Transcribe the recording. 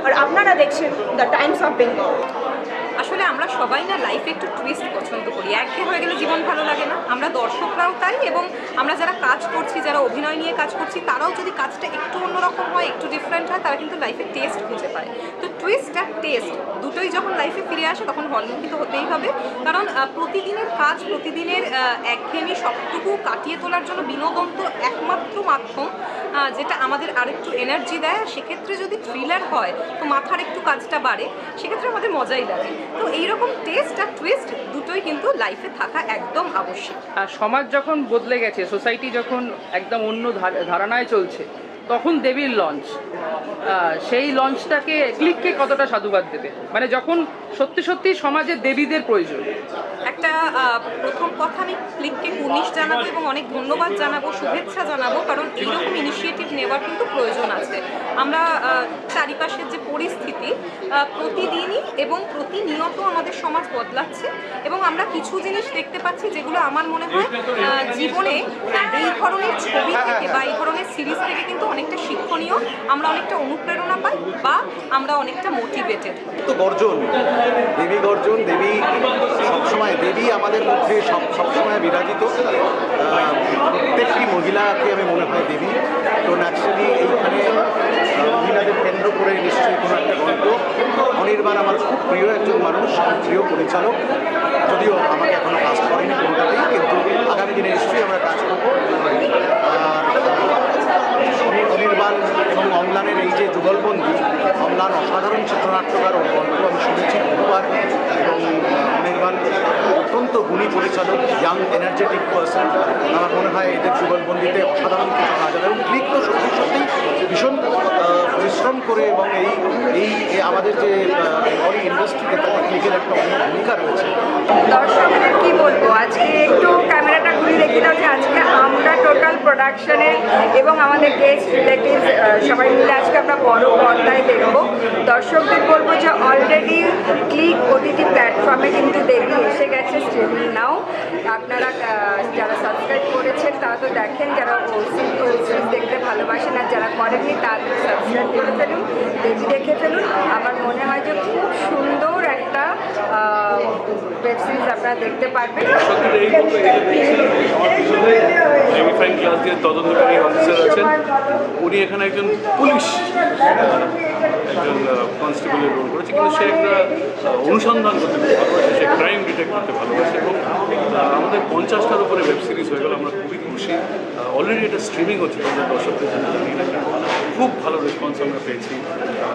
আর আপনারা দেখছেন the Times of Bengal. আসলে আমরা সবাই না লাইফে একটু টুইস্ট পছন্দ করি। একঘেয়ে হয়ে গেলে জীবন ভালো লাগে না, আমরা দর্শকরাও তাই। এবং আমরা যারা কাজ করছি, যারা অভিনয় নিয়ে কাজ করছি, তারাও যদি কাজটা একটু অন্যরকম হয়, একটু ডিফারেন্ট হয়, তারা কিন্তু লাইফে টেস্ট খুঁজে পায়। তো টুইস্ট আর টেস্ট দুটোই যখন লাইফে ফিরে আসে তখন হলমুখী তো হতেই হবে। কারণ প্রতিদিনের কাজ, প্রতিদিনের একঘেয়েমি সবটুকু কাটিয়ে তোলার জন্য বিনোদন তো একমাত্র মাধ্যম যেটা আমাদের আরেকটু এনার্জি দেয়। সেক্ষেত্রে যদি থ্রিলার হয় তো মাথার একটু কাজটা বাড়ে, সেক্ষেত্রে আমাদের মজাই লাগে। তো এইরকম টেস্ট আর টুইস্ট দুটোই কিন্তু লাইফে থাকা একদম আবশ্যিক। আর সমাজ যখন বদলে গেছে, সোসাইটি যখন একদম অন্য ধারণায় চলছে, তখন দেবীর লঞ্চ, সেই লঞ্চটাকে ক্লিককে কতটা সাধুবাদ দেবে? মানে যখন সত্যি সত্যি সমাজে দেবীদের প্রয়োজন। একটা প্রথম কথা, আমি ক্লিককে কুর্নিশ জানাবো এবং অনেক ধন্যবাদ জানাবো, শুভেচ্ছা জানাবো, কারণ এইরকম ইনিশিয়েটিভ নেওয়ার কিন্তু প্রয়োজন আছে। আমরা চারিপাশের যে পরিস্থিতি প্রতিদিনই এবং প্রতিনিয়ত আমাদের সমাজ বদলাচ্ছে, এবং আমরা কিছু জিনিস দেখতে পাচ্ছি যেগুলো আমার মনে হয় জীবনে এই ধরনের ছবি থেকে বা এই ধরনের সিরিজ থেকে কিন্তু অনেকটা শিক্ষণীয়, আমরা অনেকটা অনুপ্রেরণা পাই বা আমরা অনেকটা মোটিভেটেড। তো গর্জন, দেবী গর্জন, দেবী সবসময়, দেবী আমাদের মধ্যে সবসময় বিরাজিত। প্রত্যেকটি মহিলাকে আমি মনে হয় দেবী। তো ন্যাচারালি এইখানে মহিলাদের কেন্দ্র করে নিশ্চয়ই কোনো একটা গল্প। অনির্বাণ আমার খুব প্রিয় একজন মানুষ, প্রিয় পরিচালক, যদিও আমাকে এখনও কাজ করেনি কোনোটাতেই, কিন্তু আগামী দিনে নিশ্চয়ই আমরা কাজ করবো। অনির্বাণ এবং অম্লানের এই যে যুগলবন্দি, অম্লান অসাধারণ চিত্রনাট্যকার, ওর গল্প আমি শুনেছি বহুবার, এবং অনির্বাণ অত্যন্ত গুণী পরিচালক, ইয়াং এনার্জেটিক পার্সন। আমার মনে হয় এদের যুগলবন্দিতে অসাধারণ কিছু কাজ হবে। এবং ক্লিক তো সত্যি সত্যি ভীষণ পরিশ্রম করে, এবং এই আমাদের যে বেঙ্গলি ইন্ডাস্ট্রিতে তাদের ক্লিকের একটা অন্য ভূমিকা রয়েছে। দর্শকদের কি বলবো, আজকে একটু ক্যামেরাটা ঘুরিয়ে দেখে দাও যে আজকে আমরা টোটাল প্রোডাকশনের এবং আমাদের গেস্ট রিলেটিভ সবাই মিলে আজকে আমরা বড় পর্দায় দেখবো। দর্শকদের বলবো যে অলরেডি ক্লিক ওটিটি প্ল্যাটফর্মে কিন্তু দেবী এসে গেছে স্ট্রিমিং নাও। আপনারা যারা সাবস্ক্রাইব করেছেন তারা তো দেখেন, যারা সিরিজ দেখতে ভালোবাসেন, আর যারা করেননি তাদের সাবস্ক্রাইব করে ফেলুন, দেবী দেখে ফেলুন। আমার মনে হয় যে খুব সুন্দর একটা ওয়েব সিরিজ আপনারা দেখতে পারবেন। ক্লাস দিয়ে তদন্তকারী অফিসার আছেন, উনি এখানে একজন পুলিশ, একজন কনস্টেবলের রোল করেছে, কিন্তু সে একটা অনুসন্ধান করতে ভালোবাসে, সে ক্রাইম ডিটেক্ট করতে ভালোবাসে। এবং আমাদের 50টার উপরে ওয়েব সিরিজ হয়ে গেল, আমরা খুবই খুশি। অলরেডি এটা স্ট্রিমিং হচ্ছে, আমাদের দর্শকদের জন্য জানি না, খুব ভালো রেসপন্স আমরা পেয়েছি।